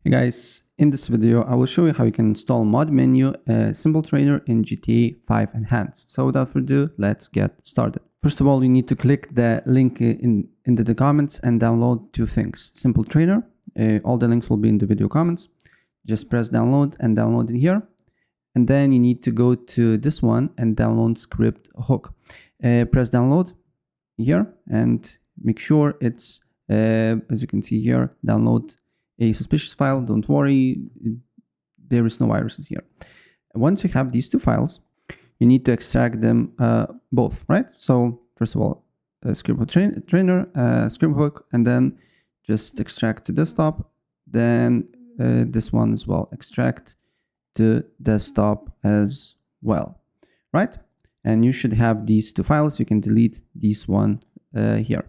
Hey guys, in this video I will show you how you can install mod menu Simple Trainer in GTA 5 Enhanced. So without further ado, let's get started. First of all, you need to click the link in the comments and download two things. Simple Trainer, all the links will be in the video comments. Just press download and download it here. And then you need to go to this one and download Script Hook. Press download here and make sure it's, as you can see here, download a suspicious file. Don't worry, there is no viruses here. Once you have these two files, you need to extract them both, right? So first of all, Script Trainer, Script Hook, and then just extract to desktop. Then this one as well, extract to desktop as well, right? And you should have these two files. You can delete this one here.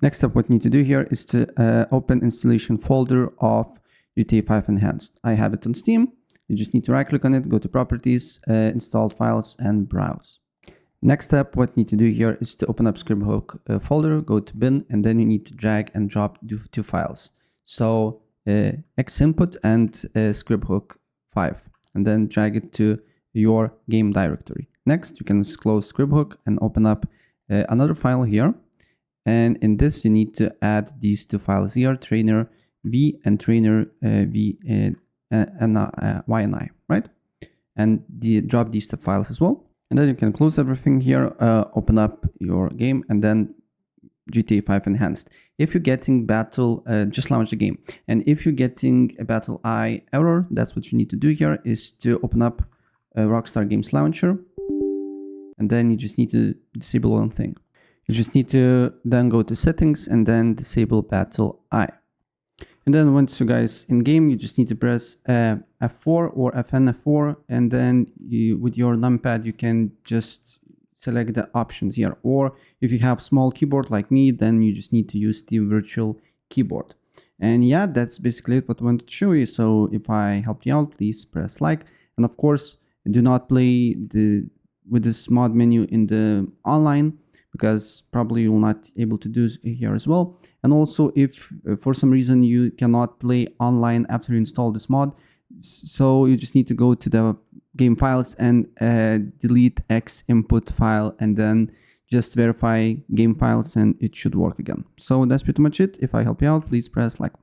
Next up, what you need to do here is to open installation folder of GTA 5 Enhanced. I have it on Steam. You just need to right click on it, go to properties, installed files, and browse. Next step, what you need to do here is to open up Script Hook folder, go to bin, and then you need to drag and drop two files. So Xinput and Script Hook 5, and then drag it to your game directory. Next, you can just close Script Hook and open up another file here. And in this, you need to add these two files here, trainer v and trainer v and y and I, right? And drop these two files as well. And then you can close everything here, open up your game, and then GTA 5 Enhanced. If you're getting battle, just launch the game. And if you're getting a battle I error, that's what you need to do here, is to open up Rockstar Games Launcher. And then you just need to disable one thing. You just need to then go to settings and then disable battle I. And then once you guys in game, you just need to press F4 or FN4, and then with your numpad you can just select the options here. Or if you have small keyboard like me, then you just need to use the virtual keyboard. And yeah, that's basically it what I wanted to show you. So if I helped you out, please press like, and of course do not play with this mod menu in the online, because probably you will not able to do here as well. And also, if for some reason you cannot play online after you install this mod, so you just need to go to the game files and delete Xinput file, and then just verify game files, and it should work again. So that's pretty much it. If I help you out, please press like.